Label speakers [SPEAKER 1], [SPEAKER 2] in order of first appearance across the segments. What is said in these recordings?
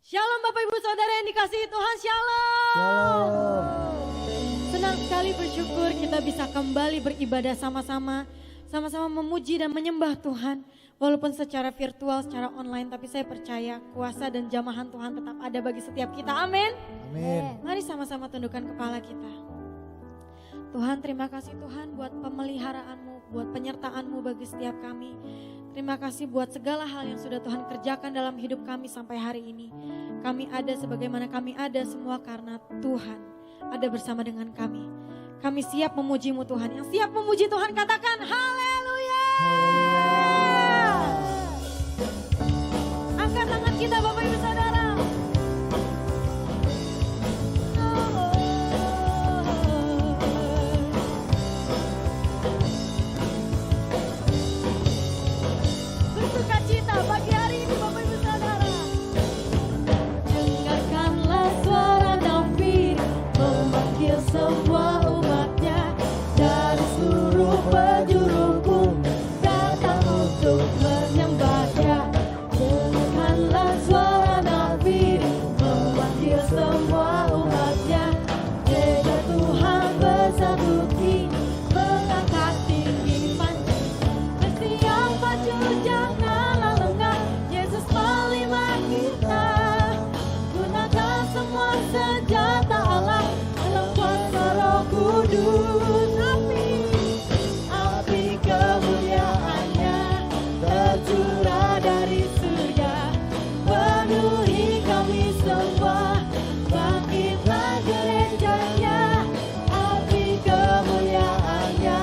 [SPEAKER 1] Shalom Bapak Ibu Saudara yang dikasihi Tuhan, shalom.
[SPEAKER 2] Shalom.
[SPEAKER 1] Senang sekali bersyukur kita bisa kembali beribadah sama-sama. Sama-sama memuji dan menyembah Tuhan. Walaupun secara virtual, secara online, tapi saya percaya kuasa dan jamahan Tuhan tetap ada bagi setiap kita. Amin.
[SPEAKER 2] Amin.
[SPEAKER 1] Mari sama-sama tundukkan kepala kita. Tuhan, terima kasih Tuhan buat pemeliharaanmu, buat penyertaanmu bagi setiap kami. Terima kasih buat segala hal yang sudah Tuhan kerjakan dalam hidup kami sampai hari ini. Kami ada sebagaimana kami ada semua karena Tuhan ada bersama dengan kami. Kami siap memujimu Tuhan. Yang siap memuji Tuhan katakan haleluya. Angkat tangan kita Bapak Ibu Saudara. Bersukacita pagi hari ini Bapak Ibu Saudara. Dengarkanlah suara David memanggil semua umatnya dari seluruh penjuru bumi datang untuk menyembahnya. Dengarkanlah suara David memanggil semua umatnya. Jika Tuhan bersatu kini mengangkat tinggi panji. Setiap maju janganlah lengah, Yesus pelima kita. Gunakan semua senjata Allah dalam kuasa Roh Kudus. Api kemuliaannya tercurah dari surga, penuhi kami semua. Bangkitlah gerejanya, api kemuliaannya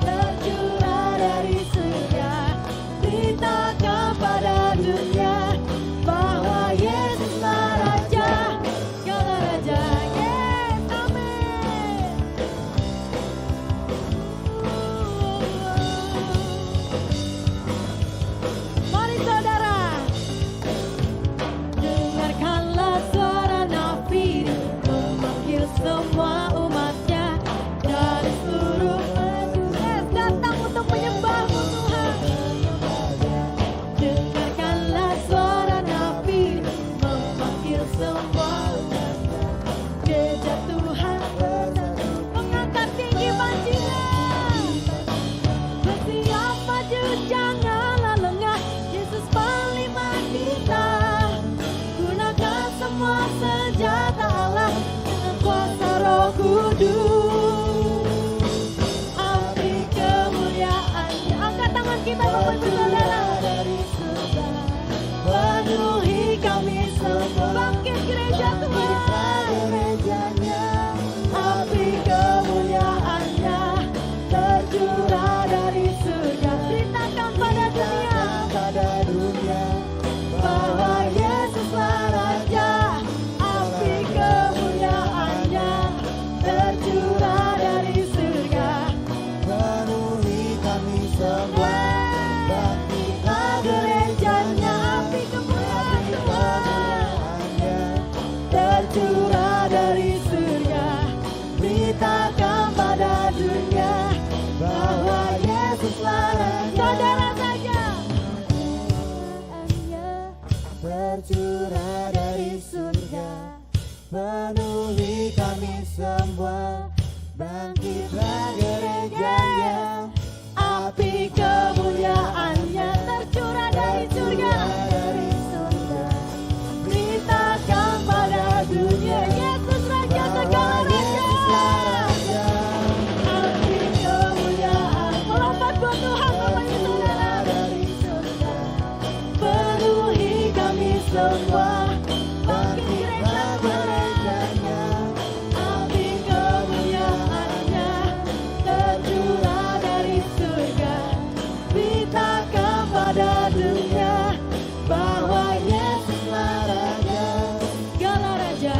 [SPEAKER 1] tercurah dari surga. Beritakan pada dunia bahwa Yesuslah Raja, segala Raja. Yes, amin. Mari saudara, dengarkanlah suara Nabi memanggil semua umatnya dari seluruh penjuru datang untuk menyembahmu Tuhan. Dengarkanlah suara Nabi memanggil semua umatnya. Gereja Tuhan bersatu mengangkat tinggi panjinya. Bersiap maju janganlah lengah, Yesus pelima kita. Gunakan semua senjata Allah dengan kuasa Roh Kudus. Api kemuliaannya, angkat tangan kita Bapak Ibu Saudara. Penuhi kami semua, bangkit gereja Tuhan. Api kemuliaannya tercurah dari surga. Beritakan pada dunia bahwa Yesuslah Raja. Api kemuliaannya tercurah dari surga,
[SPEAKER 2] Penuhi kami semua.
[SPEAKER 1] bangkitlah gerejanya. Api kemuliaan Tuhan tercurah dari surga. Beritakan pada dunia bahwa Yesuslah Raja. Saudara saja
[SPEAKER 2] Tercurah dari surga, penuhi kami semua. Bangkitlah gerejanya,
[SPEAKER 1] api kemuliaannya tercurah dari surga. Beritakan pada dunia Yesus Raja, segala Raja. Api kemuliaan melompat buat Tuhan Bapak Ibu Saudara. Penuhi kami semua. Bangkitlah gerejanya, api kemuliaannya tercurah dari surga. Beritakan pada dunia bahwa Yesuslah Raja, segala Raja.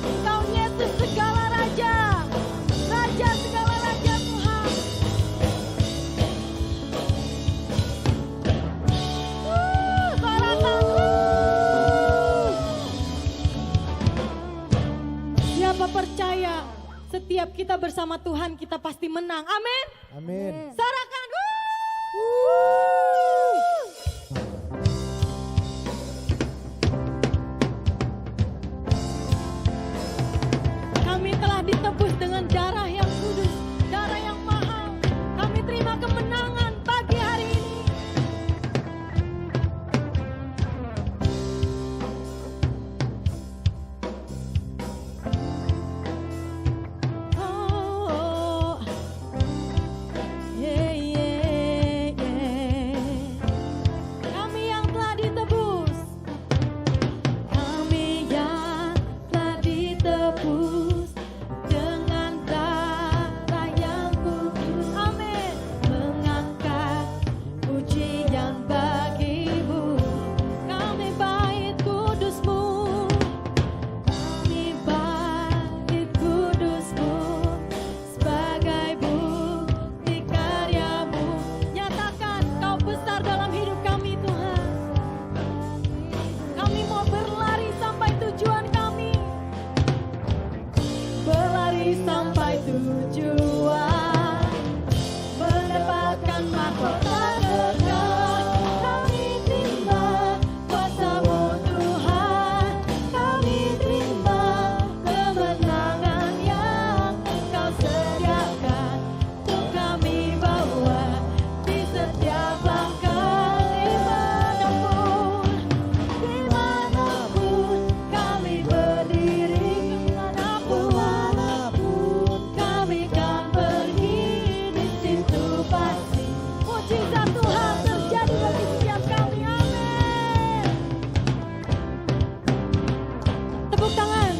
[SPEAKER 1] Engkau Yesus segala Raja, Raja segala Raja Tuhan. Sorakan. Siapa percaya setiap kita bersama Tuhan kita pasti menang. Amin.
[SPEAKER 2] Amin.
[SPEAKER 1] Sorakan.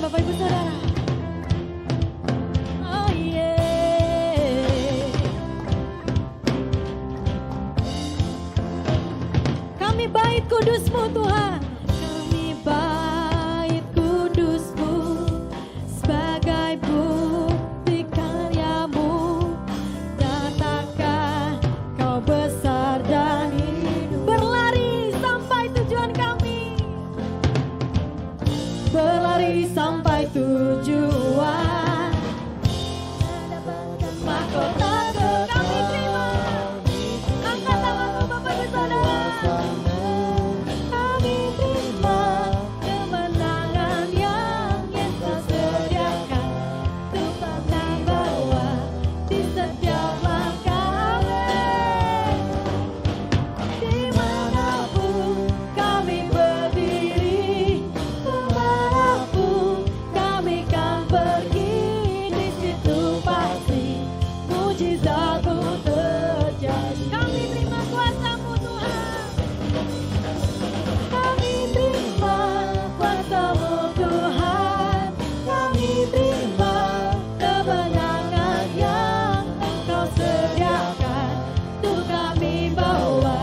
[SPEAKER 1] Bapak Ibu Saudara. Oh yeah. Kami bait kudus-Mu Tuhan. Kami bait kudus-Mu sebagai bukti karya-Mu. Nyatakan Kau besar dan hidup. Berlari sampai tujuan kami. Berlari sampai tujuan. Mahkota kami terima. Angkat tanganmu Bapak Ibu Saudara. Kami terima kemenangan yang Yesus sediakan. Tuhan yang bawa di setiap langkah kami. Dimanapun kami berdiri, kemanapun kami kan pergi, di situ pasti mujizat-Mu terjadi. Kami terima kuasa-Mu Tuhan. Kami terima kuasa-Mu Tuhan. Kami terima kemenangan yang Engkau sediakan. Tuh kami bawa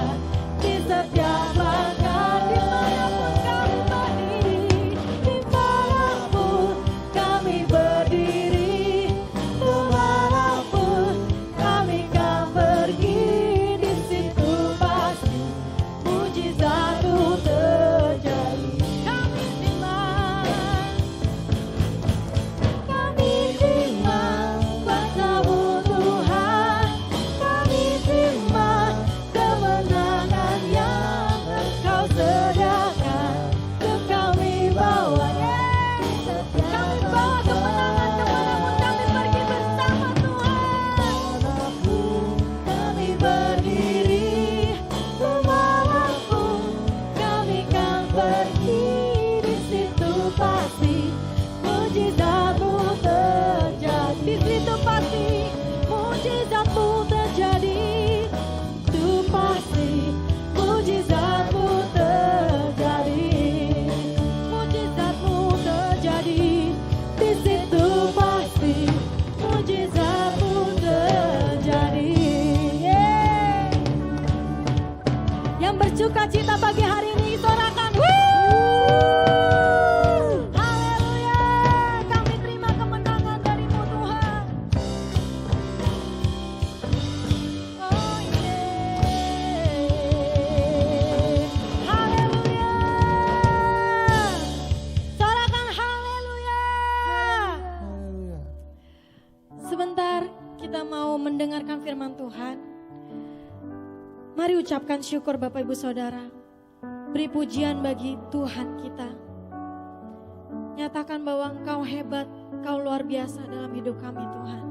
[SPEAKER 1] di setiap langkah. Dimanapun kami berdiri, dimanapun kami berdiri, kemanapun kami kan pergi, di situ pasti mujizat-Mu terjadi. Kami terima kuasa-Mu Tuhan. Kami terima kemenangan yang Engkau sediakan. Tuh kami bawa, kami bawa kemenangan kemanapun kami pergi bersama Tuhan. Kami berdiri, kemanapun kami kan pergi, di situ pasti mujizat-Mu terjadi. Di situ pasti mujizat-Mu terjadi. Itu pasti mujizat-Mu terjadi. Mujizat-Mu terjadi. Di situ pasti mujizat-Mu terjadi. Yeah. Yang bersuka cita pagi hari ini sorakan. Haleluya. Kami terima kemenangan dari-Mu Tuhan. Oh yeah. Haleluya. Sorakan haleluya.
[SPEAKER 2] Haleluya.
[SPEAKER 1] Sebentar kita mau mendengarkan firman Tuhan. Mari ucapkan syukur Bapak Ibu Saudara. Beri pujian bagi Tuhan kita. Nyatakan bahwa Engkau hebat, Engkau luar biasa dalam hidup kami Tuhan.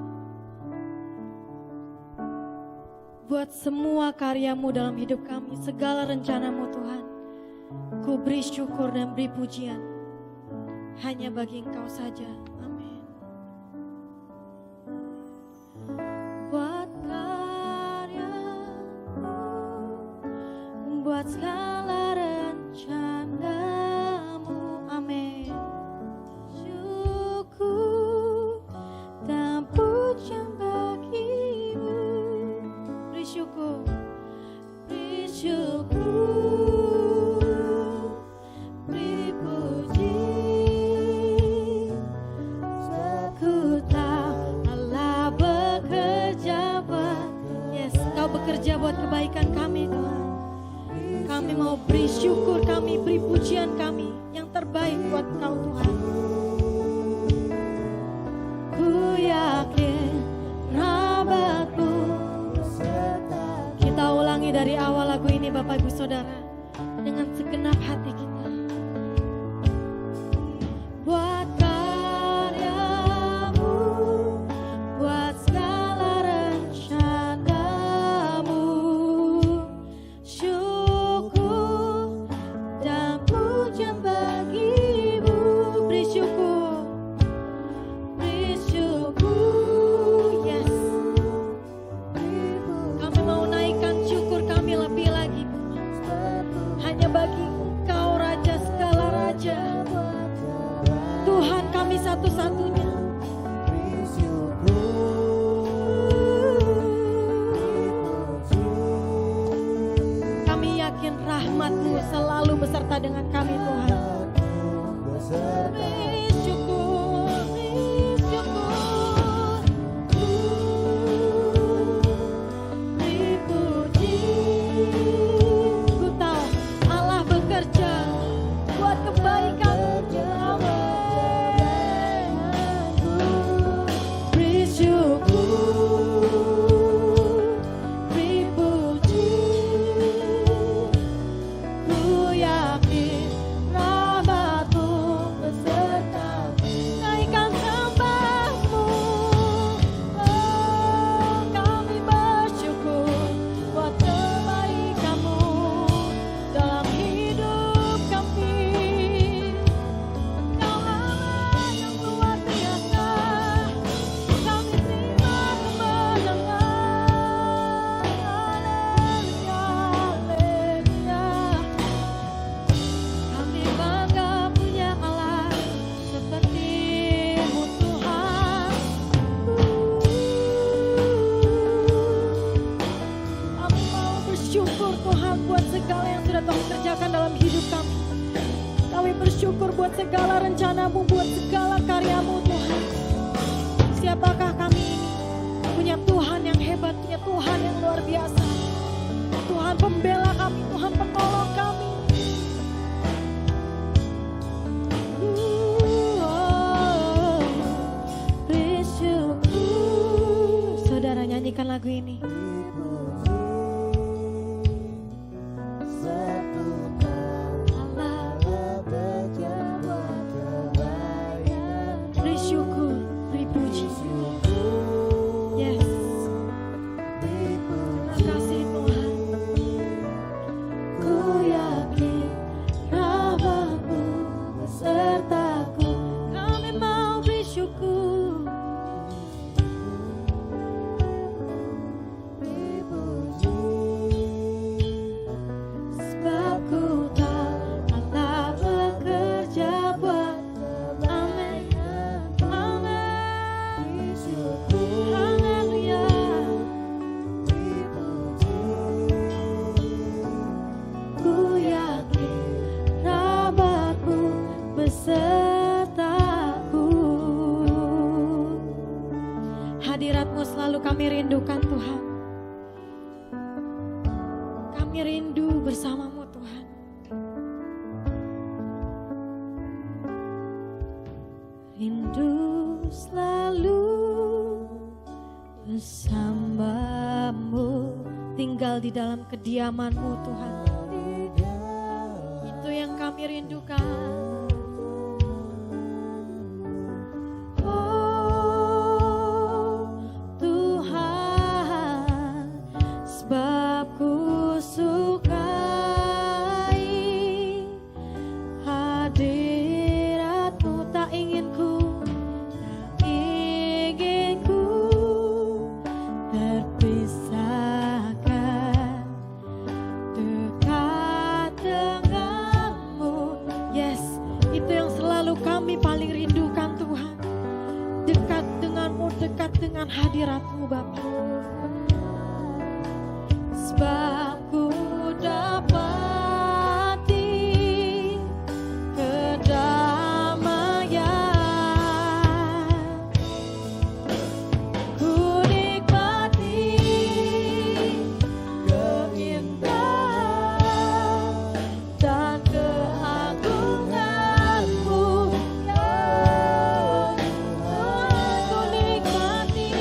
[SPEAKER 1] Buat semua karya-Mu dalam hidup kami, segala rencana-Mu Tuhan. Ku beri syukur dan beri pujian. Hanya bagi Engkau saja. Amin. Buat karya-Mu, buat segala rencana-Mu. Amin. Syukur dan pujian bagi-Mu. Beri syukur, beri syukur, beri puji. Ku tahu Allah bekerja buat, yes, Kau bekerja buat kebaikan kami Tuhan. Kami mau beri syukur, kami beri pujian kami yang terbaik buat Kau Tuhan. Ku yakin rahmat-Mu. Kita ulangi dari awal lagu ini Bapak Ibu Saudara dengan segenap hati kita. Buat karya-Mu, buat segala rencana-Mu, syukur dan pujian bagi-Mu. Beri syukur, yes. Kami mau naikkan syukur kami lebih lagi hanya bagi-Mu. satu-satunya. Kami yakin rahmat-Mu selalu beserta dengan kami Tuhan. Syukur, syukur, dipuji. Ku tahu Allah bekerja buat kebaikan. Bersyukur buat segala rencana-Mu, buat segala karya-Mu Tuhan. Siapakah kami ini? Punya Tuhan yang hebat, punya Tuhan yang luar biasa. Tuhan pembela kami, Tuhan penolong kami. Bersyukur. Saudara nyanyikan lagu ini. Hadirat-Mu selalu kami rindukan Tuhan. Kami rindu bersama-Mu Tuhan. Rindu selalu bersama-Mu, tinggal di dalam kediaman-Mu Tuhan. Itu yang kami rindukan. Dengan hadirat-Mu Bapa, sebab ku dapati kedamaian, ku nikmati keindahan dan keagungan-Mu. Ku nikmati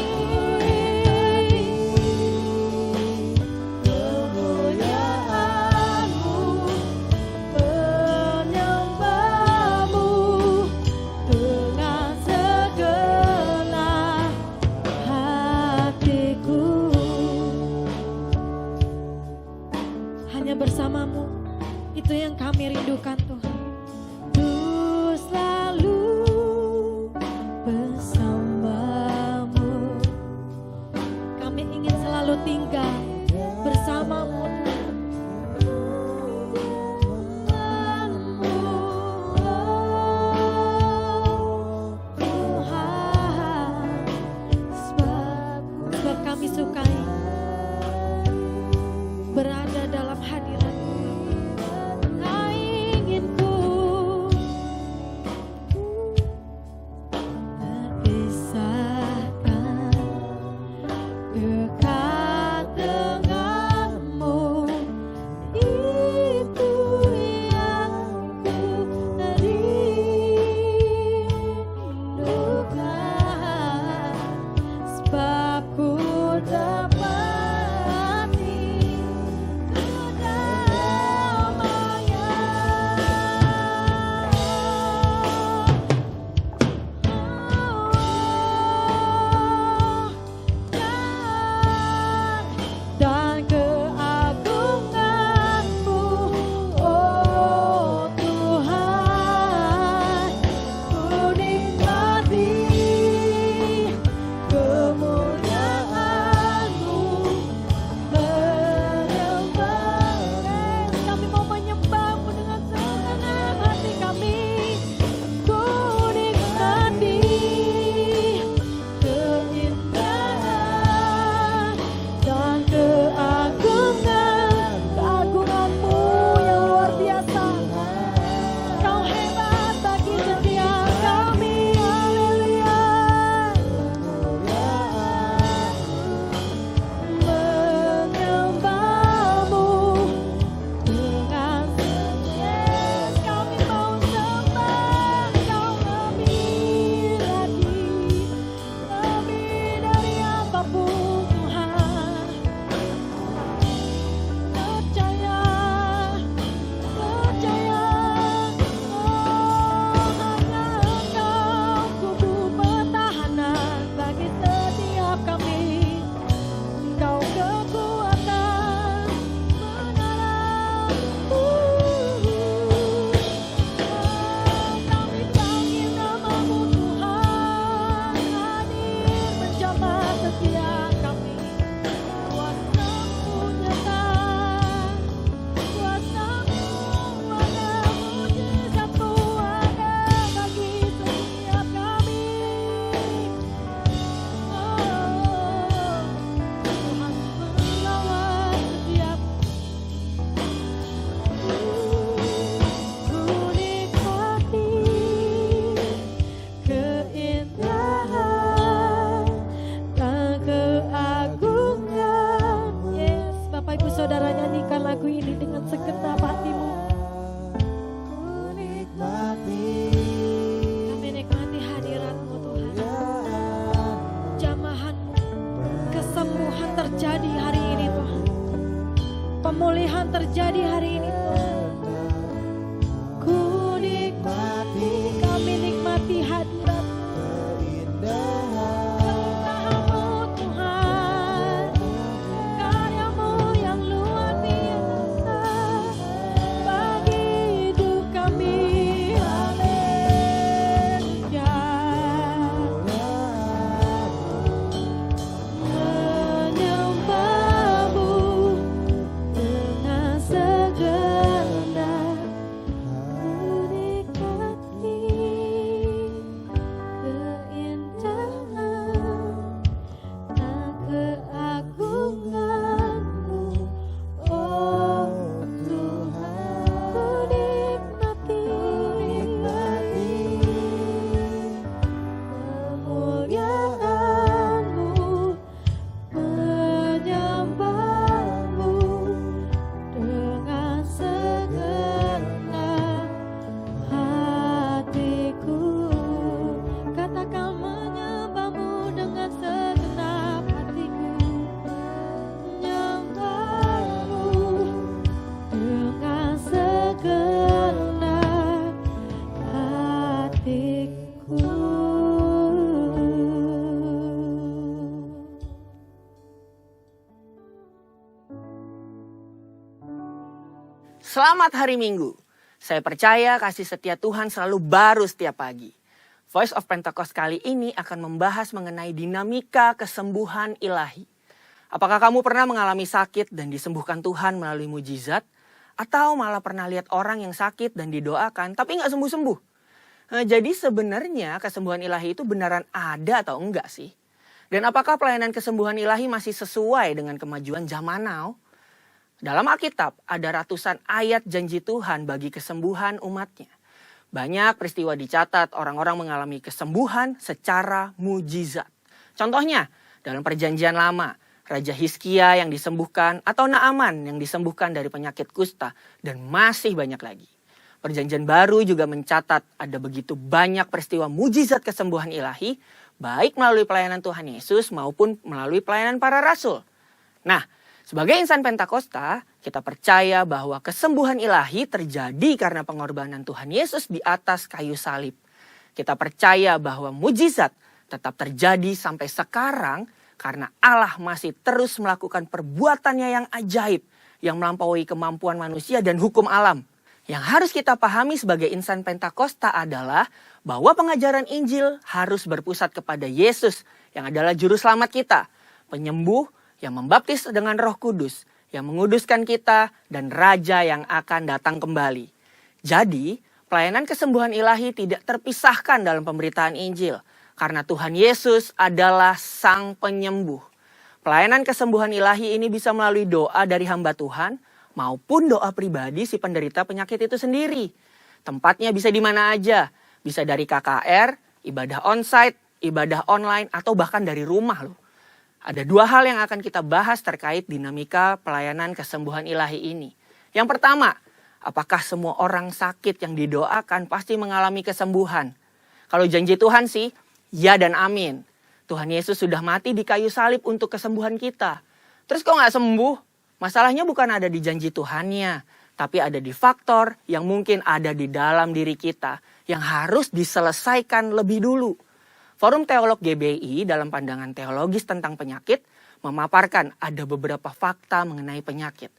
[SPEAKER 1] terjadi hari ini Tuhan. Ku nikmati, kami nikmati hadirat keindahan-Mu Tuhan, karya-Mu yang luar biasa bagi hidup kami. Haleluya. Menyembah-Mu dengan segenap, ku nikmati keindahan dan keagungan-Mu, oh Tuhan. Ku nikmati kemuliaan-Mu, menyembah-Mu dengan segenap hatiku. Katakan menyembah-Mu dengan segenap hatiku. Menyembah-Mu dengan segenap hatiku.
[SPEAKER 3] Selamat hari Minggu. Saya percaya kasih setia Tuhan selalu baru setiap pagi. Voice of Pentecost kali ini akan membahas mengenai dinamika kesembuhan ilahi. Apakah kamu pernah mengalami sakit dan disembuhkan Tuhan melalui mujizat? Atau malah pernah lihat orang yang sakit dan didoakan tapi nggak sembuh-sembuh? Nah, jadi sebenarnya kesembuhan ilahi itu beneran ada atau enggak sih? Dan apakah pelayanan kesembuhan ilahi masih sesuai dengan kemajuan zaman now? Dalam Alkitab ada ratusan ayat janji Tuhan bagi kesembuhan umatnya. Banyak peristiwa dicatat orang-orang mengalami kesembuhan secara mujizat. Contohnya dalam perjanjian lama, Raja Hizkia yang disembuhkan atau Naaman yang disembuhkan dari penyakit kusta dan masih banyak lagi. Perjanjian baru juga mencatat ada begitu banyak peristiwa mujizat kesembuhan ilahi baik melalui pelayanan Tuhan Yesus maupun melalui pelayanan para rasul. Nah, sebagai insan Pentakosta, kita percaya bahwa kesembuhan ilahi terjadi karena pengorbanan Tuhan Yesus di atas kayu salib. Kita percaya bahwa mujizat tetap terjadi sampai sekarang karena Allah masih terus melakukan perbuatannya yang ajaib, yang melampaui kemampuan manusia dan hukum alam. Yang harus kita pahami sebagai insan Pentakosta adalah bahwa pengajaran Injil harus berpusat kepada Yesus yang adalah juru selamat kita, penyembuh yang membaptis dengan Roh Kudus, yang menguduskan kita, dan Raja yang akan datang kembali. Jadi, pelayanan kesembuhan ilahi tidak terpisahkan dalam pemberitaan Injil, karena Tuhan Yesus adalah Sang Penyembuh. Pelayanan kesembuhan ilahi ini bisa melalui doa dari hamba Tuhan, maupun doa pribadi si penderita penyakit itu sendiri. Tempatnya bisa di mana aja, bisa dari KKR, ibadah onsite, ibadah online, atau bahkan dari rumah loh. Ada dua hal yang akan kita bahas terkait dinamika pelayanan kesembuhan ilahi ini. Yang pertama, apakah semua orang sakit yang didoakan pasti mengalami kesembuhan? Kalau janji Tuhan sih, ya dan amin. Tuhan Yesus sudah mati di kayu salib untuk kesembuhan kita. Terus kok nggak sembuh? Masalahnya bukan ada di janji Tuhannya, tapi ada di faktor yang mungkin ada di dalam diri kita yang harus diselesaikan lebih dulu. Forum Teolog GBI dalam pandangan teologis tentang penyakit memaparkan ada beberapa fakta mengenai penyakit.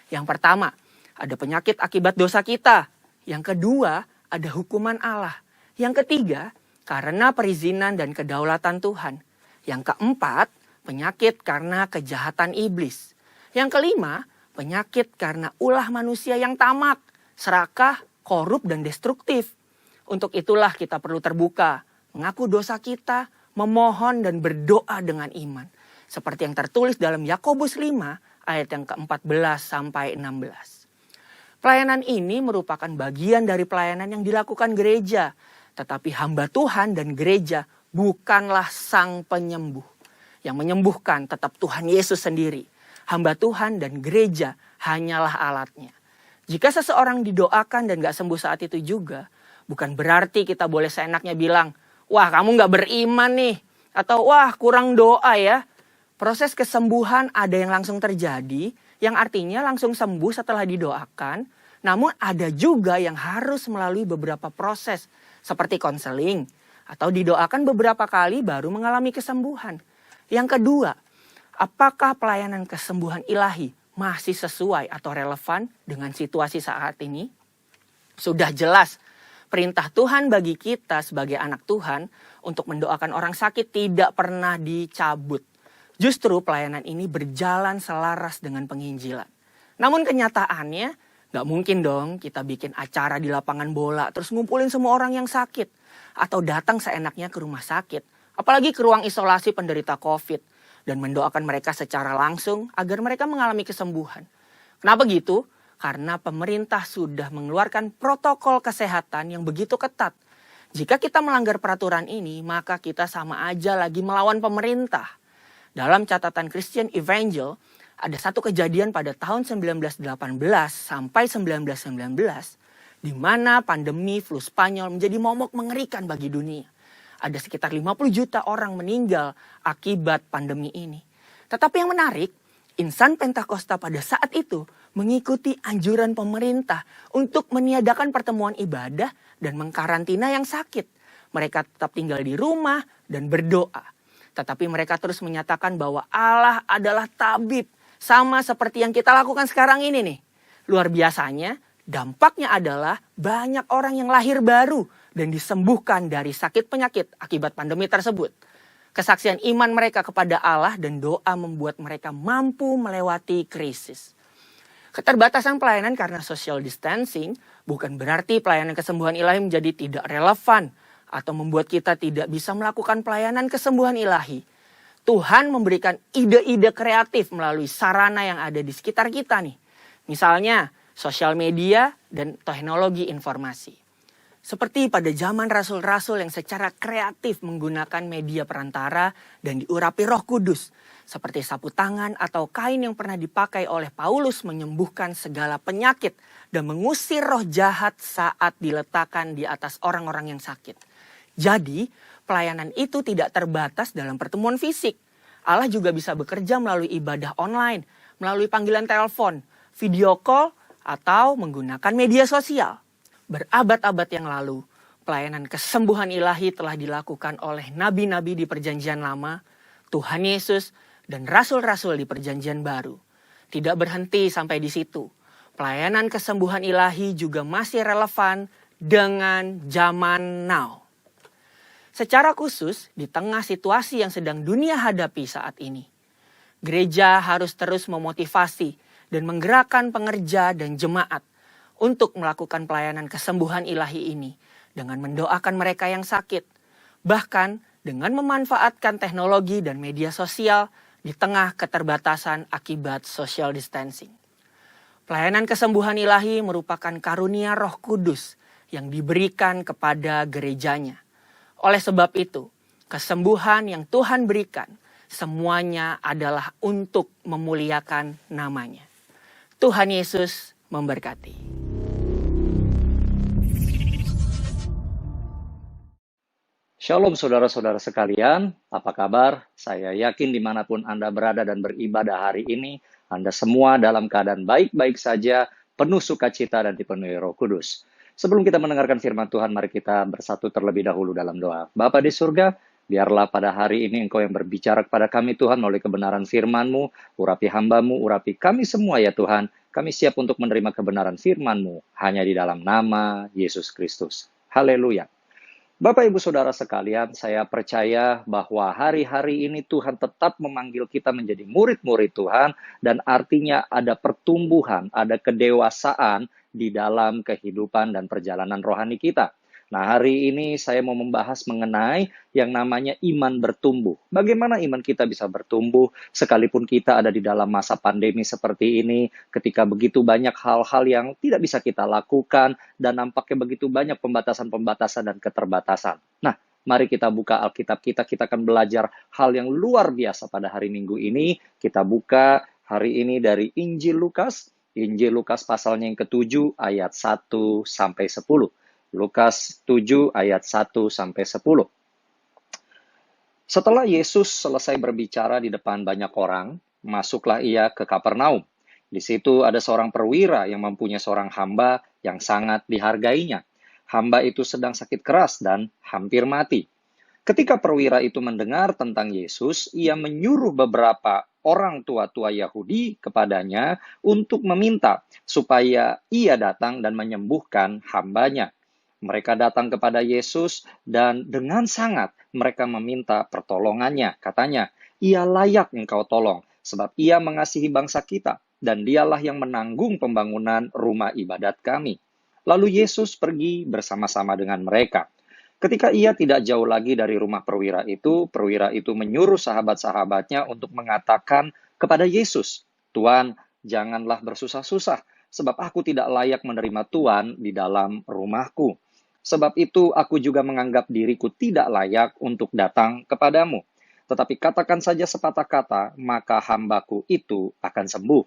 [SPEAKER 3] Yang pertama, ada penyakit akibat dosa kita. Yang kedua, ada hukuman Allah. Yang ketiga, karena perizinan dan kedaulatan Tuhan. Yang keempat, penyakit karena kejahatan iblis. Yang kelima, penyakit karena ulah manusia yang tamak, serakah, korup, dan destruktif. Untuk itulah kita perlu terbuka, mengaku dosa kita, memohon dan berdoa dengan iman. Seperti yang tertulis dalam Yakobus 5 ayat yang ke-14 sampai 16. Pelayanan ini merupakan bagian dari pelayanan yang dilakukan gereja. Tetapi hamba Tuhan dan gereja bukanlah sang penyembuh. Yang menyembuhkan tetap Tuhan Yesus sendiri. Hamba Tuhan dan gereja hanyalah alatnya. Jika seseorang didoakan dan gak sembuh saat itu juga, bukan berarti kita boleh seenaknya bilang, wah kamu gak beriman nih. Atau wah kurang doa ya. Proses kesembuhan ada yang langsung terjadi yang artinya langsung sembuh setelah didoakan. Namun ada juga yang harus melalui beberapa proses seperti konseling atau didoakan beberapa kali baru mengalami kesembuhan. Yang kedua, apakah pelayanan kesembuhan ilahi masih sesuai atau relevan dengan situasi saat ini? Sudah jelas perintah Tuhan bagi kita sebagai anak Tuhan untuk mendoakan orang sakit tidak pernah dicabut. Justru pelayanan ini berjalan selaras dengan penginjilan. Namun kenyataannya gak mungkin dong kita bikin acara di lapangan bola terus ngumpulin semua orang yang sakit. Atau datang seenaknya ke rumah sakit. Apalagi ke ruang isolasi penderita COVID. Dan mendoakan mereka secara langsung agar mereka mengalami kesembuhan. Kenapa gitu? Karena pemerintah sudah mengeluarkan protokol kesehatan yang begitu ketat. Jika kita melanggar peraturan ini, maka kita sama aja lagi melawan pemerintah. Dalam catatan Christian Evangel, ada satu kejadian pada tahun 1918 sampai 1919, di mana pandemi flu Spanyol menjadi momok mengerikan bagi dunia. Ada sekitar 50 juta orang meninggal akibat pandemi ini. Tetapi yang menarik, insan Pentakosta pada saat itu mengikuti anjuran pemerintah untuk meniadakan pertemuan ibadah dan mengkarantina yang sakit. Mereka tetap tinggal di rumah dan berdoa. Tetapi mereka terus menyatakan bahwa Allah adalah tabib. Sama seperti yang kita lakukan sekarang ini nih. Luar biasanya, dampaknya adalah banyak orang yang lahir baru dan disembuhkan dari sakit penyakit akibat pandemi tersebut. Kesaksian iman mereka kepada Allah dan doa membuat mereka mampu melewati krisis. Keterbatasan pelayanan karena social distancing bukan berarti pelayanan kesembuhan ilahi menjadi tidak relevan atau membuat kita tidak bisa melakukan pelayanan kesembuhan ilahi. Tuhan memberikan ide-ide kreatif melalui sarana yang ada di sekitar kita nih. Misalnya sosial media dan teknologi informasi. Seperti pada zaman rasul-rasul yang secara kreatif menggunakan media perantara dan diurapi Roh Kudus. Seperti sapu tangan atau kain yang pernah dipakai oleh Paulus menyembuhkan segala penyakit dan mengusir roh jahat saat diletakkan di atas orang-orang yang sakit. Jadi, pelayanan itu tidak terbatas dalam pertemuan fisik. Allah juga bisa bekerja melalui ibadah online, melalui panggilan telepon, video call, atau menggunakan media sosial. Berabad-abad yang lalu, pelayanan kesembuhan ilahi telah dilakukan oleh nabi-nabi di Perjanjian Lama, Tuhan Yesus, dan rasul-rasul di Perjanjian Baru. Tidak berhenti sampai di situ. Pelayanan kesembuhan ilahi juga masih relevan dengan zaman now. Secara khusus, di tengah situasi yang sedang dunia hadapi saat ini, gereja harus terus memotivasi dan menggerakkan pengerja dan jemaat untuk melakukan pelayanan kesembuhan ilahi ini dengan mendoakan mereka yang sakit, bahkan dengan memanfaatkan teknologi dan media sosial di tengah keterbatasan akibat social distancing. Pelayanan kesembuhan ilahi merupakan karunia Roh Kudus yang diberikan kepada gerejanya. Oleh sebab itu, kesembuhan yang Tuhan berikan semuanya adalah untuk memuliakan namanya. Tuhan Yesus memberkati.
[SPEAKER 4] Shalom saudara-saudara sekalian, apa kabar? Saya yakin dimanapun Anda berada dan beribadah hari ini, Anda semua dalam keadaan baik-baik saja, penuh sukacita dan dipenuhi Roh Kudus. Sebelum kita mendengarkan firman Tuhan, mari kita bersatu terlebih dahulu dalam doa. Bapa di surga, biarlah pada hari ini Engkau yang berbicara kepada kami Tuhan melalui kebenaran firman-Mu, urapi hamba-Mu, urapi kami semua ya Tuhan. Kami siap untuk menerima kebenaran firman-Mu hanya di dalam nama Yesus Kristus. Haleluya. Bapak Ibu Saudara sekalian, saya percaya bahwa hari-hari ini Tuhan tetap memanggil kita menjadi murid-murid Tuhan dan artinya ada pertumbuhan, ada kedewasaan di dalam kehidupan dan perjalanan rohani kita. Nah, hari ini saya mau membahas mengenai yang namanya iman bertumbuh. Bagaimana iman kita bisa bertumbuh sekalipun kita ada di dalam masa pandemi seperti ini, ketika begitu banyak hal-hal yang tidak bisa kita lakukan dan nampaknya begitu banyak pembatasan-pembatasan dan keterbatasan. Nah, mari kita buka Alkitab kita akan belajar hal yang luar biasa pada hari Minggu ini. Kita buka hari ini dari Injil Lukas pasalnya yang ke-7 ayat 1 sampai 10. Lukas 7 ayat 1 sampai 10. Setelah Yesus selesai berbicara di depan banyak orang, masuklah ia ke Kapernaum. Di situ ada seorang perwira yang mempunyai seorang hamba yang sangat dihargainya. Hamba itu sedang sakit keras dan hampir mati. Ketika perwira itu mendengar tentang Yesus, ia menyuruh beberapa orang tua-tua Yahudi kepadanya untuk meminta supaya ia datang dan menyembuhkan hambanya. Mereka datang kepada Yesus dan dengan sangat mereka meminta pertolongannya. Katanya, ia layak engkau tolong sebab ia mengasihi bangsa kita dan dialah yang menanggung pembangunan rumah ibadat kami. Lalu Yesus pergi bersama-sama dengan mereka. Ketika ia tidak jauh lagi dari rumah perwira itu menyuruh sahabat-sahabatnya untuk mengatakan kepada Yesus, "Tuan, janganlah bersusah-susah, sebab aku tidak layak menerima Tuan di dalam rumahku. Sebab itu aku juga menganggap diriku tidak layak untuk datang kepadamu. Tetapi katakan saja sepatah kata, maka hambaku itu akan sembuh.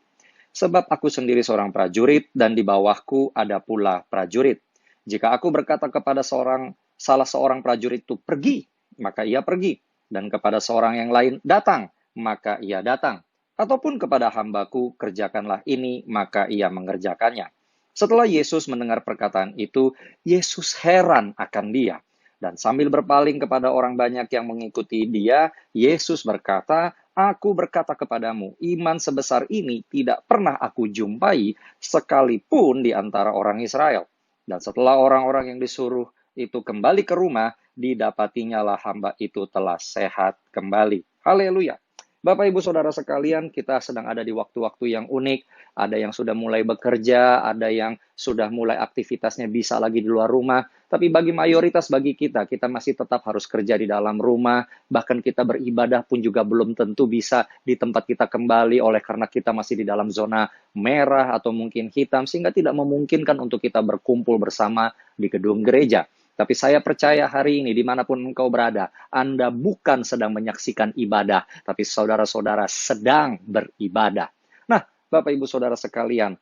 [SPEAKER 4] Sebab aku sendiri seorang prajurit, dan di bawahku ada pula prajurit. Jika aku berkata kepada salah seorang prajurit itu pergi, maka ia pergi. Dan kepada seorang yang lain datang, maka ia datang. Ataupun kepada hambaku, kerjakanlah ini, maka ia mengerjakannya." Setelah Yesus mendengar perkataan itu, Yesus heran akan dia. Dan sambil berpaling kepada orang banyak yang mengikuti dia, Yesus berkata, "Aku berkata kepadamu, iman sebesar ini tidak pernah aku jumpai sekalipun di antara orang Israel." Dan setelah orang-orang yang disuruh itu kembali ke rumah, didapatinya lah hamba itu telah sehat kembali. Haleluya. Bapak, Ibu, Saudara sekalian, kita sedang ada di waktu-waktu yang unik. Ada yang sudah mulai bekerja, ada yang sudah mulai aktivitasnya bisa lagi di luar rumah. Tapi bagi mayoritas bagi kita masih tetap harus kerja di dalam rumah. Bahkan kita beribadah pun juga belum tentu bisa di tempat kita kembali oleh karena kita masih di dalam zona merah atau mungkin hitam. Sehingga tidak memungkinkan untuk kita berkumpul bersama di gedung gereja. Tapi saya percaya hari ini dimanapun engkau berada, Anda bukan sedang menyaksikan ibadah, tapi saudara-saudara sedang beribadah. Nah, Bapak Ibu Saudara sekalian,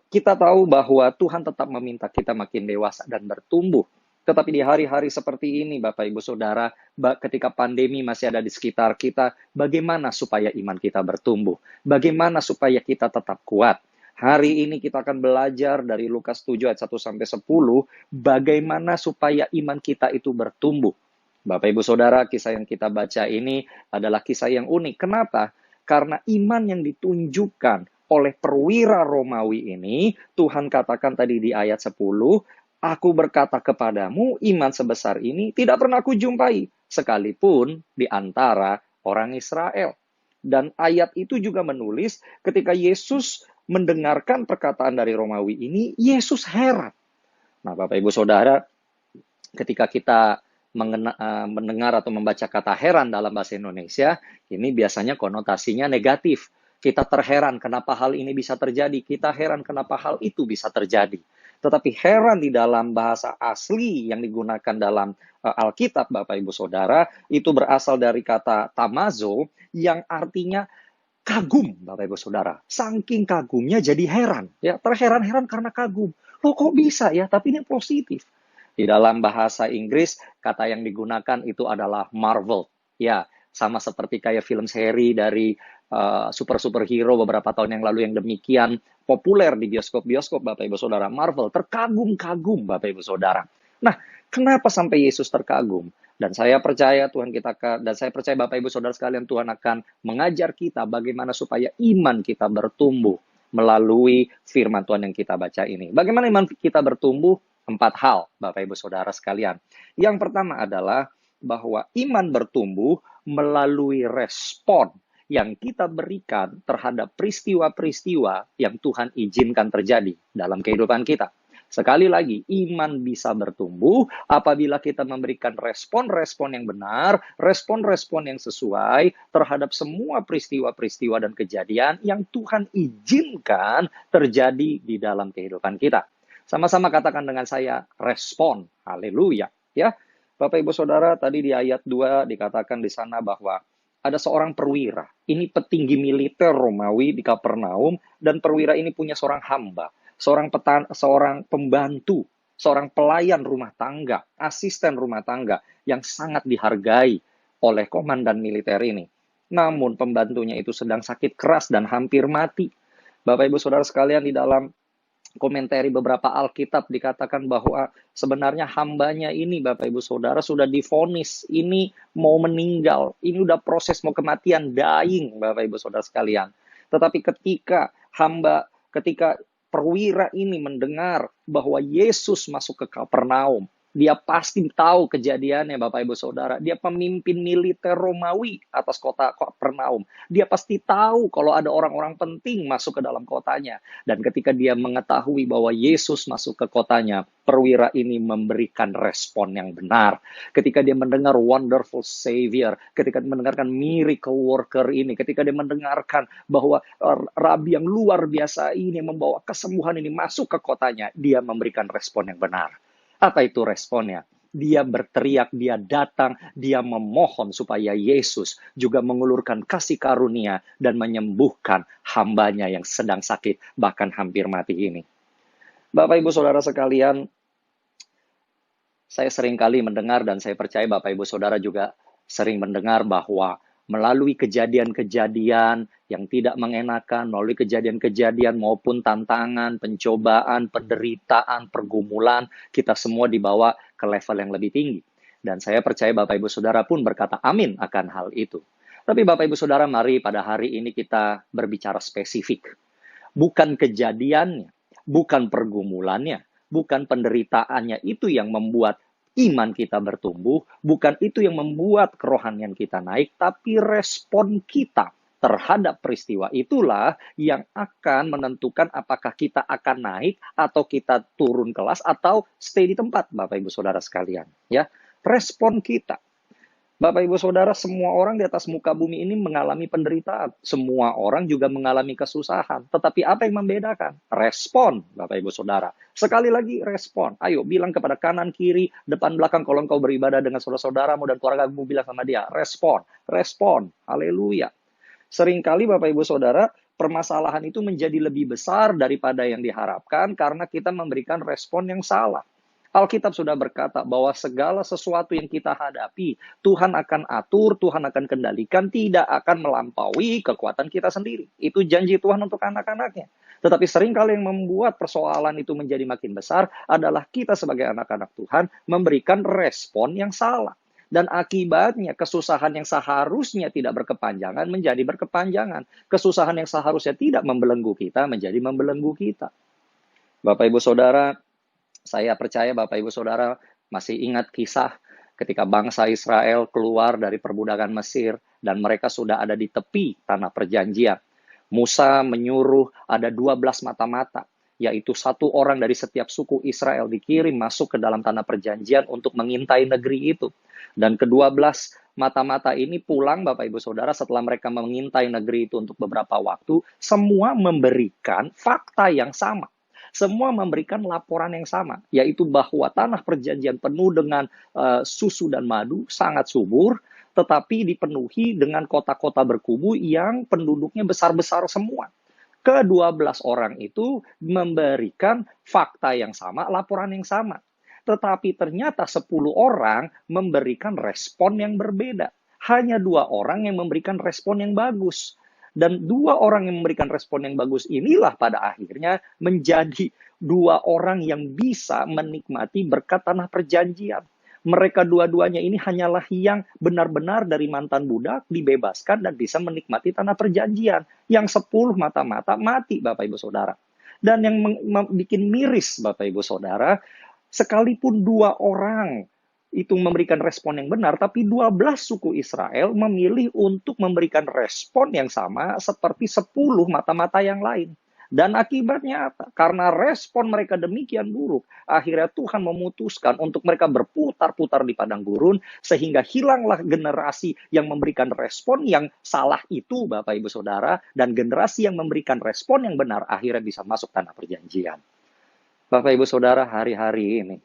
[SPEAKER 4] kita tahu bahwa Tuhan tetap meminta kita makin dewasa dan bertumbuh. Tetapi di hari-hari seperti ini, Bapak Ibu Saudara, ketika pandemi masih ada di sekitar kita, bagaimana supaya iman kita bertumbuh? Bagaimana supaya kita tetap kuat? Hari ini kita akan belajar dari Lukas 7 ayat 1-10, bagaimana supaya iman kita itu bertumbuh. Bapak Ibu Saudara, kisah yang kita baca ini adalah kisah yang unik. Kenapa? Karena iman yang ditunjukkan oleh perwira Romawi ini, Tuhan katakan tadi di ayat 10, "Aku berkata kepadamu, iman sebesar ini tidak pernah aku jumpai, sekalipun di antara orang Israel." Dan ayat itu juga menulis ketika Yesus mendengarkan perkataan dari Romawi ini, Yesus heran. Nah, Bapak Ibu Saudara, ketika kita mendengar atau membaca kata heran dalam bahasa Indonesia, ini biasanya konotasinya negatif. Kita terheran kenapa hal ini bisa terjadi, kita heran kenapa hal itu bisa terjadi. Tetapi heran di dalam bahasa asli yang digunakan dalam Alkitab, Bapak Ibu Saudara, itu berasal dari kata tamazo yang artinya kagum, Bapak Ibu Saudara. Saking kagumnya jadi heran. Ya, terheran-heran karena kagum. Loh, kok bisa ya? Tapi ini positif. Di dalam bahasa Inggris, kata yang digunakan itu adalah marvel. Ya, sama seperti kayak film seri dari superhero beberapa tahun yang lalu yang demikian populer di bioskop-bioskop, Bapak Ibu Saudara. Marvel, terkagum-kagum, Bapak Ibu Saudara. Nah, kenapa sampai Yesus terkagum? Dan saya percaya saya percaya Bapak Ibu Saudara sekalian, Tuhan akan mengajar kita bagaimana supaya iman kita bertumbuh melalui firman Tuhan yang kita baca ini. Bagaimana iman kita bertumbuh? 4 hal, Bapak Ibu Saudara sekalian. Yang pertama adalah bahwa iman bertumbuh melalui respon yang kita berikan terhadap peristiwa-peristiwa yang Tuhan izinkan terjadi dalam kehidupan kita. Sekali lagi, iman bisa bertumbuh apabila kita memberikan respon-respon yang benar, respon-respon yang sesuai terhadap semua peristiwa-peristiwa dan kejadian yang Tuhan izinkan terjadi di dalam kehidupan kita. Sama-sama katakan dengan saya, respon. Haleluya. Ya, Bapak Ibu Saudara, tadi di ayat 2 dikatakan di sana bahwa ada seorang perwira. Ini petinggi militer Romawi di Kapernaum, dan perwira ini punya seorang hamba. Seorang pembantu, seorang pelayan rumah tangga, asisten rumah tangga yang sangat dihargai oleh komandan militer ini. Namun pembantunya itu sedang sakit keras dan hampir mati. Bapak Ibu Saudara sekalian, di dalam komentari beberapa Alkitab dikatakan bahwa sebenarnya hambanya ini, Bapak Ibu Saudara, sudah divonis, ini mau meninggal, ini udah proses mau kematian, dying, Bapak Ibu Saudara sekalian. Tetapi ketika perwira ini mendengar bahwa Yesus masuk ke Kapernaum, dia pasti tahu kejadiannya, Bapak Ibu Saudara. Dia pemimpin militer Romawi atas kota Kapernaum. Dia pasti tahu kalau ada orang-orang penting masuk ke dalam kotanya. Dan ketika dia mengetahui bahwa Yesus masuk ke kotanya, perwira ini memberikan respon yang benar. Ketika dia mendengar wonderful Savior, ketika dia mendengarkan miracle worker ini, ketika dia mendengarkan bahwa Rabi yang luar biasa ini membawa kesembuhan ini masuk ke kotanya, dia memberikan respon yang benar. Apa itu responnya? Dia berteriak, dia datang, dia memohon supaya Yesus juga mengulurkan kasih karunia dan menyembuhkan hambanya yang sedang sakit, bahkan hampir mati ini. Bapak Ibu Saudara sekalian, saya sering kali mendengar dan saya percaya Bapak Ibu Saudara juga sering mendengar bahwa melalui kejadian-kejadian yang tidak mengenakan, melalui kejadian-kejadian maupun tantangan, pencobaan, penderitaan, pergumulan, kita semua dibawa ke level yang lebih tinggi. Dan saya percaya Bapak Ibu Saudara pun berkata amin akan hal itu. Tapi Bapak Ibu Saudara, mari pada hari ini kita berbicara spesifik. Bukan kejadiannya, bukan pergumulannya, bukan penderitaannya itu yang membuat iman kita bertumbuh, bukan itu yang membuat kerohanian kita naik, tapi respon kita terhadap peristiwa itulah yang akan menentukan apakah kita akan naik atau kita turun kelas atau stay di tempat, Bapak Ibu Saudara sekalian. Ya, respon kita. Bapak Ibu Saudara, semua orang di atas muka bumi ini mengalami penderitaan. Semua orang juga mengalami kesusahan. Tetapi apa yang membedakan? Respon, Bapak Ibu Saudara. Sekali lagi, respon. Ayo, bilang kepada kanan, kiri, depan, belakang, kalau engkau beribadah dengan saudara-saudaramu dan keluargamu, bilang sama dia, respon, respon, haleluya. Seringkali Bapak Ibu Saudara, permasalahan itu menjadi lebih besar daripada yang diharapkan karena kita memberikan respon yang salah. Alkitab sudah berkata bahwa segala sesuatu yang kita hadapi, Tuhan akan atur, Tuhan akan kendalikan, tidak akan melampaui kekuatan kita sendiri. Itu janji Tuhan untuk anak-anaknya. Tetapi seringkali yang membuat persoalan itu menjadi makin besar adalah kita sebagai anak-anak Tuhan memberikan respon yang salah. Dan akibatnya kesusahan yang seharusnya tidak berkepanjangan menjadi berkepanjangan. Kesusahan yang seharusnya tidak membelenggu kita menjadi membelenggu kita. Bapak Ibu Saudara, saya percaya Bapak Ibu Saudara masih ingat kisah ketika bangsa Israel keluar dari perbudakan Mesir dan mereka sudah ada di tepi tanah perjanjian. Musa menyuruh ada 12 mata-mata, yaitu satu orang dari setiap suku Israel dikirim masuk ke dalam tanah perjanjian untuk mengintai negeri itu. Dan ke-12 mata-mata ini pulang Bapak Ibu Saudara setelah mereka mengintai negeri itu untuk beberapa waktu, semua memberikan fakta yang sama. Semua memberikan laporan yang sama, yaitu bahwa tanah perjanjian penuh dengan susu dan madu, sangat subur, tetapi dipenuhi dengan kota-kota berkubu yang penduduknya besar-besar semua. Ke-12 orang itu memberikan fakta yang sama, laporan yang sama. Tetapi ternyata 10 orang memberikan respon yang berbeda. Hanya 2 orang yang memberikan respon yang bagus. Dan 2 orang yang memberikan respon yang bagus inilah pada akhirnya menjadi 2 orang yang bisa menikmati berkat tanah perjanjian. Mereka dua-duanya ini hanyalah yang benar-benar dari mantan budak dibebaskan dan bisa menikmati tanah perjanjian. Yang 10 mata-mata mati Bapak Ibu Saudara. Dan yang bikin miris Bapak Ibu Saudara, sekalipun 2 orang itu memberikan respon yang benar, tapi 12 suku Israel memilih untuk memberikan respon yang sama seperti 10 mata-mata yang lain. Dan akibatnya apa? Karena respon mereka demikian buruk, akhirnya Tuhan memutuskan untuk mereka berputar-putar di padang gurun, sehingga hilanglah generasi yang memberikan respon yang salah itu, Bapak Ibu Saudara, dan generasi yang memberikan respon yang benar akhirnya bisa masuk tanah perjanjian. Bapak Ibu Saudara, hari-hari ini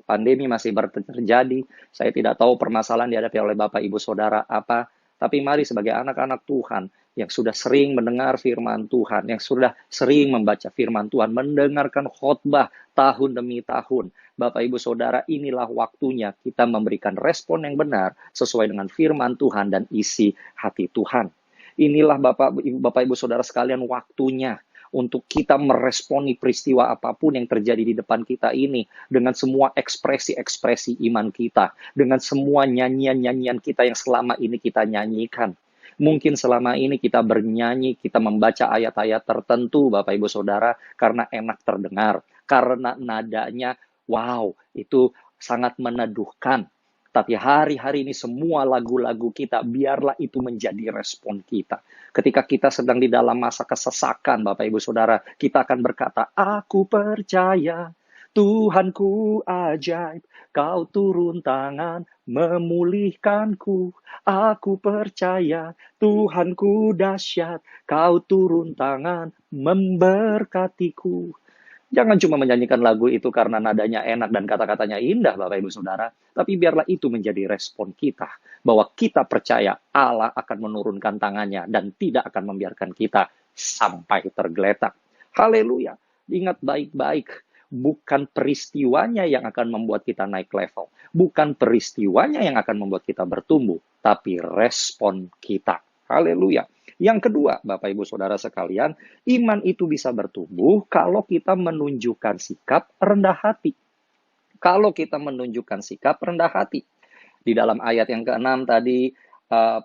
[SPEAKER 4] pandemi masih terjadi. Saya tidak tahu permasalahan dihadapi oleh Bapak Ibu Saudara apa. Tapi mari sebagai anak-anak Tuhan yang sudah sering mendengar firman Tuhan, yang sudah sering membaca firman Tuhan, mendengarkan khotbah tahun demi tahun. Bapak Ibu Saudara, inilah waktunya kita memberikan respon yang benar sesuai dengan firman Tuhan dan isi hati Tuhan. Inilah Bapak Ibu Saudara sekalian waktunya untuk kita meresponi peristiwa apapun yang terjadi di depan kita ini dengan semua ekspresi-ekspresi iman kita, dengan semua nyanyian-nyanyian kita yang selama ini kita nyanyikan. Mungkin selama ini kita bernyanyi, kita membaca ayat-ayat tertentu, Bapak Ibu Saudara, karena enak terdengar, karena nadanya, wow, itu sangat meneduhkan. Tapi hari-hari ini semua lagu-lagu kita, biarlah itu menjadi respon kita. Ketika kita sedang di dalam masa kesesakan, Bapak Ibu Saudara, kita akan berkata, aku percaya, Tuhanku ajaib, kau turun tangan memulihkanku. Aku percaya, Tuhanku dahsyat, kau turun tangan memberkatiku. Jangan cuma menyanyikan lagu itu karena nadanya enak dan kata-katanya indah, Bapak Ibu Saudara. Tapi biarlah itu menjadi respon kita. Bahwa kita percaya Allah akan menurunkan tangannya dan tidak akan membiarkan kita sampai tergeletak. Haleluya. Ingat baik-baik. Bukan peristiwanya yang akan membuat kita naik level. Bukan peristiwanya yang akan membuat kita bertumbuh. Tapi respon kita. Haleluya. Yang kedua, Bapak Ibu Saudara sekalian, iman itu bisa bertumbuh kalau kita menunjukkan sikap rendah hati. Kalau kita menunjukkan sikap rendah hati. Di dalam ayat yang ke-6 tadi,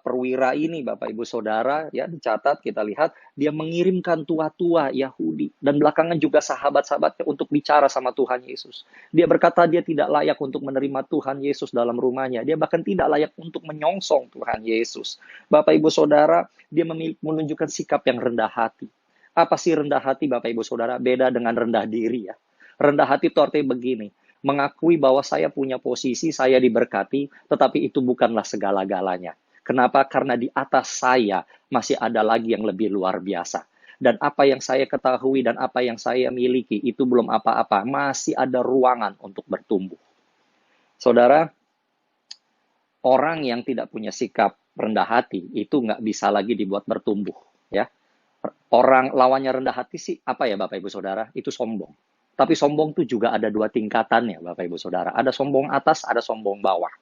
[SPEAKER 4] perwira ini Bapak Ibu Saudara, ya dicatat kita lihat, dia mengirimkan tua-tua Yahudi. Dan belakangan juga sahabat-sahabatnya untuk bicara sama Tuhan Yesus. Dia berkata dia tidak layak untuk menerima Tuhan Yesus dalam rumahnya. Dia bahkan tidak layak untuk menyongsong Tuhan Yesus. Bapak Ibu Saudara, dia menunjukkan sikap yang rendah hati. Apa sih rendah hati Bapak Ibu Saudara? Beda dengan rendah diri ya. Rendah hati itu artinya begini. Mengakui bahwa saya punya posisi, saya diberkati, tetapi itu bukanlah segala-galanya. Kenapa? Karena di atas saya masih ada lagi yang lebih luar biasa. Dan apa yang saya ketahui dan apa yang saya miliki itu belum apa-apa. Masih ada ruangan untuk bertumbuh. Saudara, orang yang tidak punya sikap rendah hati itu nggak bisa lagi dibuat bertumbuh. Ya, orang lawannya rendah hati sih apa ya Bapak Ibu Saudara? Itu sombong. Tapi sombong itu juga ada dua tingkatannya Bapak Ibu Saudara. Ada sombong atas, ada sombong bawah.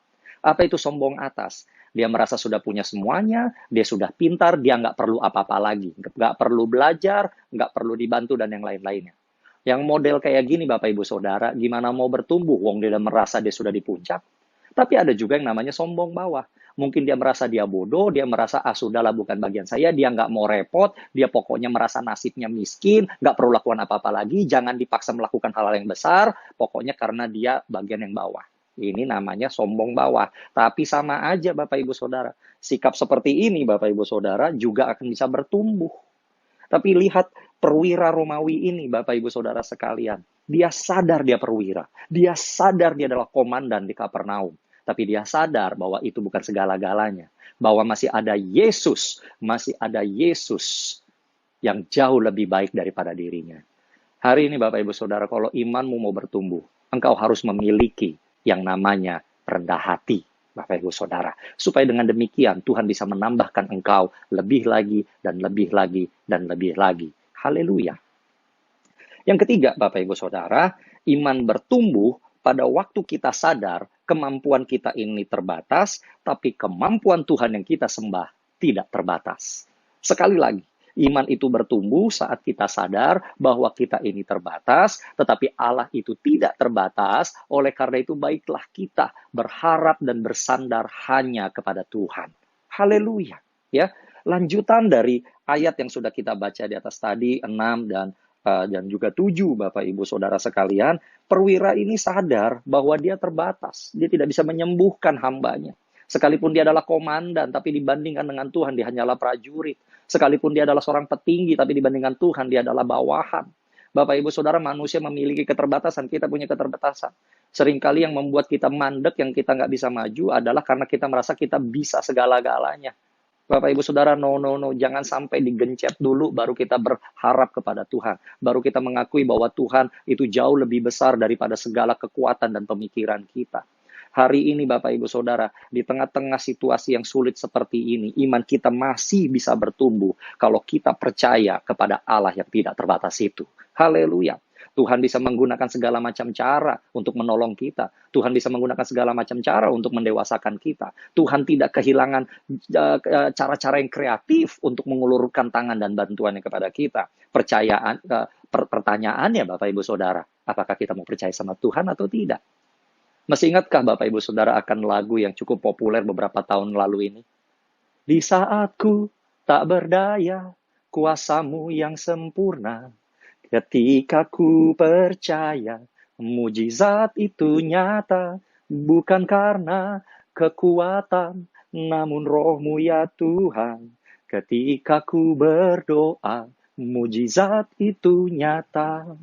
[SPEAKER 4] Apa itu sombong atas? Dia merasa sudah punya semuanya, dia sudah pintar, dia nggak perlu apa-apa lagi. Nggak perlu belajar, nggak perlu dibantu, dan yang lain-lainnya. Yang model kayak gini Bapak Ibu Saudara, gimana mau bertumbuh? Wong dia merasa dia sudah di puncak. Tapi ada juga yang namanya sombong bawah. Mungkin dia merasa dia bodoh, dia merasa, sudahlah bukan bagian saya, dia nggak mau repot, dia pokoknya merasa nasibnya miskin, nggak perlu lakukan apa-apa lagi, jangan dipaksa melakukan hal-hal yang besar, pokoknya karena dia bagian yang bawah. Ini namanya sombong bawah. Tapi sama aja Bapak Ibu Saudara. Sikap seperti ini Bapak Ibu Saudara juga akan bisa bertumbuh. Tapi lihat perwira Romawi ini Bapak Ibu Saudara sekalian. Dia sadar dia perwira. Dia sadar dia adalah komandan di Kapernaum. Tapi dia sadar bahwa itu bukan segala-galanya. Bahwa masih ada Yesus. Masih ada Yesus yang jauh lebih baik daripada dirinya. Hari ini Bapak Ibu Saudara, kalau imanmu mau bertumbuh, engkau harus memiliki yang namanya rendah hati, Bapak Ibu Saudara. Supaya dengan demikian Tuhan bisa menambahkan engkau lebih lagi dan lebih lagi dan lebih lagi. Haleluya. Yang ketiga, Bapak Ibu Saudara, iman bertumbuh pada waktu kita sadar kemampuan kita ini terbatas, tapi kemampuan Tuhan yang kita sembah tidak terbatas. Sekali lagi, iman itu bertumbuh saat kita sadar bahwa kita ini terbatas, tetapi Allah itu tidak terbatas. Oleh karena itu, baiklah kita berharap dan bersandar hanya kepada Tuhan. Haleluya. Ya, lanjutan dari ayat yang sudah kita baca di atas tadi, 6 dan juga 7, Bapak Ibu Saudara sekalian, perwira ini sadar bahwa dia terbatas. Dia tidak bisa menyembuhkan hambanya. Sekalipun dia adalah komandan, tapi dibandingkan dengan Tuhan, dia hanyalah prajurit. Sekalipun dia adalah seorang petinggi, tapi dibandingkan Tuhan, dia adalah bawahan. Bapak Ibu Saudara, manusia memiliki keterbatasan, kita punya keterbatasan. Seringkali yang membuat kita mandek, yang kita nggak bisa maju, adalah karena kita merasa kita bisa segala-galanya. Bapak Ibu Saudara, no, jangan sampai digencet dulu baru kita berharap kepada Tuhan. Baru kita mengakui bahwa Tuhan itu jauh lebih besar daripada segala kekuatan dan pemikiran kita. Hari ini Bapak Ibu Saudara, di tengah-tengah situasi yang sulit seperti ini, iman kita masih bisa bertumbuh kalau kita percaya kepada Allah yang tidak terbatas itu. Haleluya. Tuhan bisa menggunakan segala macam cara untuk menolong kita. Tuhan bisa menggunakan segala macam cara untuk mendewasakan kita. Tuhan tidak kehilangan cara-cara yang kreatif untuk mengulurkan tangan dan bantuannya kepada kita. Pertanyaannya Bapak Ibu Saudara, apakah kita mau percaya sama Tuhan atau tidak? Masih ingatkah Bapak Ibu Saudara akan lagu yang cukup populer beberapa tahun lalu ini? Di saatku tak berdaya, kuasamu yang sempurna. Ketika ku percaya, mujizat itu nyata, bukan karena kekuatan, namun rohmu ya Tuhan. Ketika ku berdoa, mujizat itu nyata.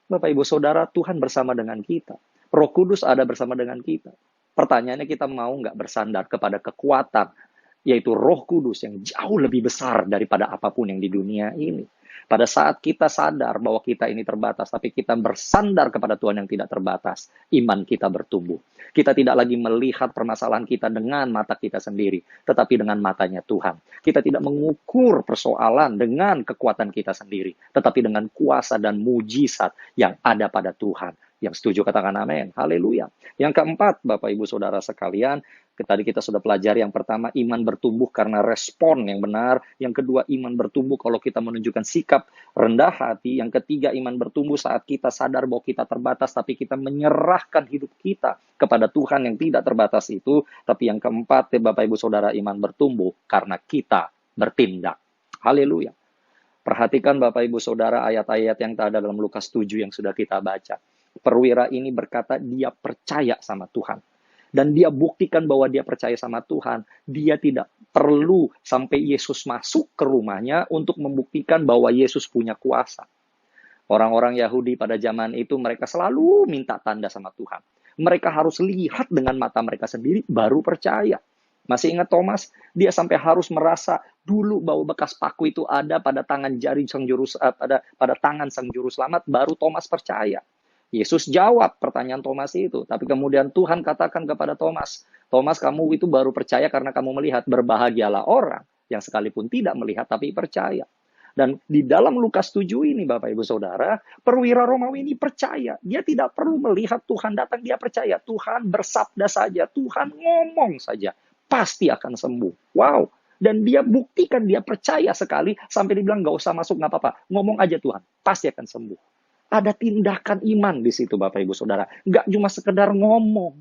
[SPEAKER 4] Bapak Ibu Saudara, Tuhan bersama dengan kita. Roh Kudus ada bersama dengan kita. Pertanyaannya, kita mau nggak bersandar kepada kekuatan, yaitu Roh Kudus yang jauh lebih besar daripada apapun yang di dunia ini. Pada saat kita sadar bahwa kita ini terbatas, tapi kita bersandar kepada Tuhan yang tidak terbatas, iman kita bertumbuh. Kita tidak lagi melihat permasalahan kita dengan mata kita sendiri, tetapi dengan matanya Tuhan. Kita tidak mengukur persoalan dengan kekuatan kita sendiri, tetapi dengan kuasa dan mujizat yang ada pada Tuhan. Yang setuju katakan amin. Haleluya. Yang keempat, Bapak Ibu Saudara sekalian, tadi kita sudah pelajari yang pertama, iman bertumbuh karena respon yang benar. Yang kedua, iman bertumbuh kalau kita menunjukkan sikap rendah hati. Yang ketiga, iman bertumbuh saat kita sadar bahwa kita terbatas, tapi kita menyerahkan hidup kita kepada Tuhan yang tidak terbatas itu. Tapi yang keempat, Bapak Ibu Saudara, iman bertumbuh karena kita bertindak. Haleluya. Perhatikan Bapak Ibu Saudara ayat-ayat yang ada dalam Lukas 7 yang sudah kita baca. Perwira ini berkata dia percaya sama Tuhan. Dan dia buktikan bahwa dia percaya sama Tuhan. Dia tidak perlu sampai Yesus masuk ke rumahnya untuk membuktikan bahwa Yesus punya kuasa. Orang-orang Yahudi pada zaman itu mereka selalu minta tanda sama Tuhan. Mereka harus lihat dengan mata mereka sendiri baru percaya. Masih ingat Thomas? Dia sampai harus merasa dulu bahwa bekas paku itu ada pada tangan jari sang juru pada tangan sang juru selamat, baru Thomas percaya. Yesus jawab pertanyaan Thomas itu. Tapi kemudian Tuhan katakan kepada Thomas, Thomas, kamu itu baru percaya karena kamu melihat. Berbahagialah orang yang sekalipun tidak melihat tapi percaya. Dan di dalam Lukas 7 ini Bapak Ibu Saudara, perwira Romawi ini percaya. Dia tidak perlu melihat Tuhan datang, dia percaya. Tuhan bersabda saja, Tuhan ngomong saja, pasti akan sembuh. Wow. Dan dia buktikan, dia percaya sekali, sampai dibilang gak usah masuk, gak apa-apa. Ngomong aja Tuhan, pasti akan sembuh. Ada tindakan iman di situ Bapak Ibu Saudara. Nggak cuma sekedar ngomong.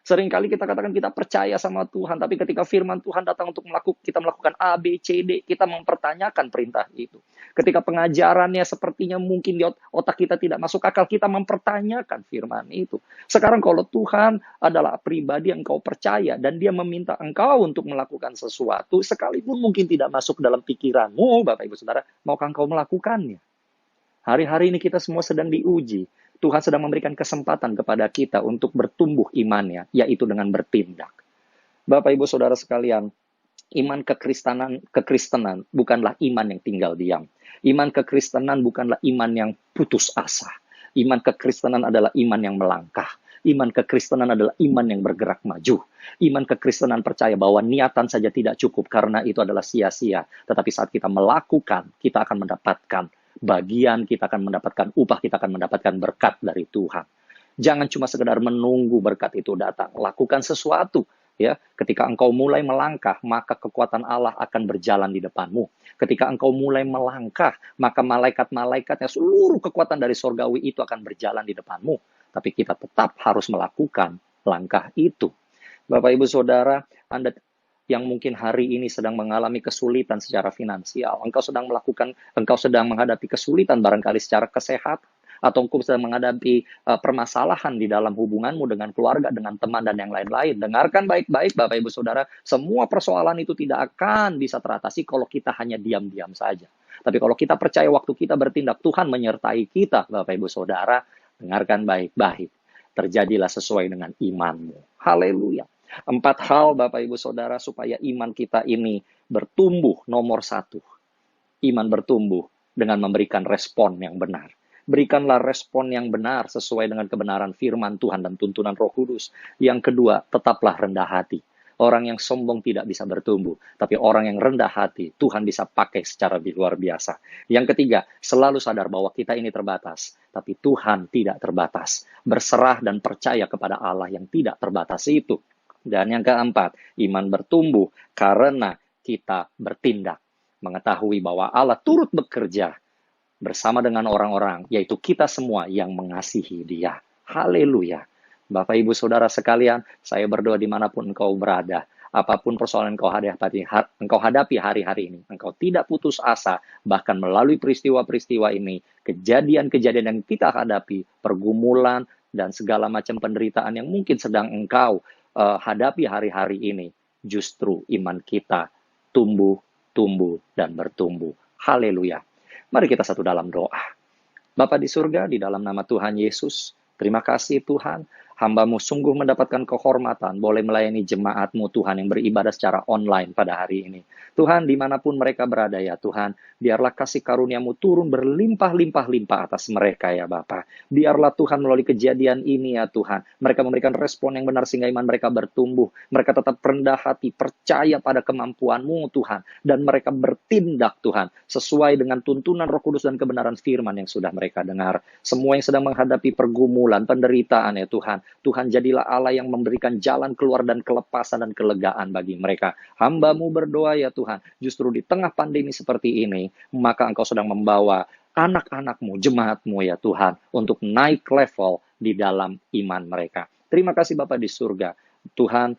[SPEAKER 4] Seringkali kita katakan kita percaya sama Tuhan, tapi ketika firman Tuhan datang untuk kita melakukan A, B, C, D, kita mempertanyakan perintah itu. Ketika pengajarannya sepertinya mungkin di otak kita tidak masuk akal, kita mempertanyakan firman itu. Sekarang kalau Tuhan adalah pribadi yang engkau percaya, dan dia meminta engkau untuk melakukan sesuatu, sekalipun mungkin tidak masuk dalam pikiranmu, Bapak Ibu Saudara, maukah engkau melakukannya? Hari-hari ini kita semua sedang diuji. Tuhan sedang memberikan kesempatan kepada kita untuk bertumbuh imannya, yaitu dengan bertindak. Bapak Ibu Saudara sekalian, iman kekristenan bukanlah iman yang tinggal diam. Iman kekristenan bukanlah iman yang putus asa. Iman kekristenan adalah iman yang melangkah. Iman kekristenan adalah iman yang bergerak maju. Iman kekristenan percaya bahwa niatan saja tidak cukup karena itu adalah sia-sia. Tetapi saat kita melakukan, kita akan mendapatkan bagian, kita akan mendapatkan upah, kita akan mendapatkan berkat dari Tuhan. Jangan cuma sekedar menunggu berkat itu datang. Lakukan sesuatu. Ya, ketika engkau mulai melangkah, maka kekuatan Allah akan berjalan di depanmu. Ketika engkau mulai melangkah, maka malaikat-malaikatnya, seluruh kekuatan dari sorgawi itu akan berjalan di depanmu. Tapi kita tetap harus melakukan langkah itu. Bapak Ibu Saudara, Anda yang mungkin hari ini sedang mengalami kesulitan secara finansial, engkau sedang menghadapi kesulitan barangkali secara kesehatan, atau engkau sedang menghadapi permasalahan di dalam hubunganmu dengan keluarga, dengan teman, dan yang lain-lain. Dengarkan baik-baik Bapak Ibu Saudara, semua persoalan itu tidak akan bisa teratasi kalau kita hanya diam-diam saja. Tapi kalau kita percaya waktu kita bertindak, Tuhan menyertai kita, Bapak Ibu Saudara, dengarkan baik-baik. Terjadilah sesuai dengan imanmu. Haleluya. 4 hal Bapak Ibu Saudara supaya iman kita ini bertumbuh. Nomor 1, iman bertumbuh dengan memberikan respon yang benar. Berikanlah respon yang benar sesuai dengan kebenaran firman Tuhan dan tuntunan Roh Kudus. Yang kedua, tetaplah rendah hati. Orang yang sombong tidak bisa bertumbuh, tapi orang yang rendah hati, Tuhan bisa pakai secara luar biasa. Yang ketiga, selalu sadar bahwa kita ini terbatas, tapi Tuhan tidak terbatas. Berserah dan percaya kepada Allah yang tidak terbatas itu. Dan yang keempat, iman bertumbuh karena kita bertindak. Mengetahui bahwa Allah turut bekerja bersama dengan orang-orang, yaitu kita semua yang mengasihi Dia. Haleluya. Bapak, Ibu, Saudara sekalian, saya berdoa dimanapun engkau berada, apapun persoalan engkau hadapi hari-hari ini, engkau tidak putus asa, bahkan melalui peristiwa-peristiwa ini, kejadian-kejadian yang kita hadapi, pergumulan, dan segala macam penderitaan yang mungkin sedang engkau hadapi hari-hari ini, justru iman kita tumbuh, dan bertumbuh. Haleluya. Mari kita satu dalam doa. Bapa di surga, di dalam nama Tuhan Yesus, terima kasih Tuhan, hamba-Mu sungguh mendapatkan kehormatan, boleh melayani jemaat-Mu Tuhan yang beribadah secara online pada hari ini. Tuhan, dimanapun mereka berada ya Tuhan, biarlah kasih karunia-Mu turun berlimpah-limpah-limpah atas mereka ya Bapa. Biarlah Tuhan melalui kejadian ini ya Tuhan, mereka memberikan respon yang benar sehingga iman mereka bertumbuh. Mereka tetap rendah hati, percaya pada kemampuan-Mu Tuhan, dan mereka bertindak Tuhan, sesuai dengan tuntunan Roh Kudus dan kebenaran firman yang sudah mereka dengar. Semua yang sedang menghadapi pergumulan, penderitaan ya Tuhan, Tuhan jadilah Allah yang memberikan jalan keluar dan kelepasan dan kelegaan bagi mereka. Hamba-Mu berdoa ya Tuhan, justru di tengah pandemi seperti ini, maka Engkau sedang membawa anak-anak-Mu, jemaat-Mu ya Tuhan, untuk naik level di dalam iman mereka. Terima kasih Bapa di surga. Tuhan,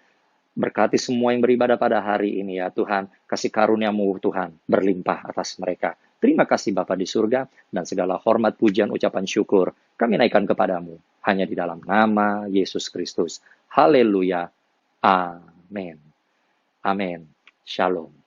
[SPEAKER 4] berkati semua yang beribadah pada hari ini ya Tuhan. Kasih karunia-Mu Tuhan berlimpah atas mereka. Terima kasih Bapa di surga, dan segala hormat, pujian, ucapan syukur kami naikkan kepadamu. Hanya di dalam nama Yesus Kristus. Haleluya. Amin. Amin. Shalom.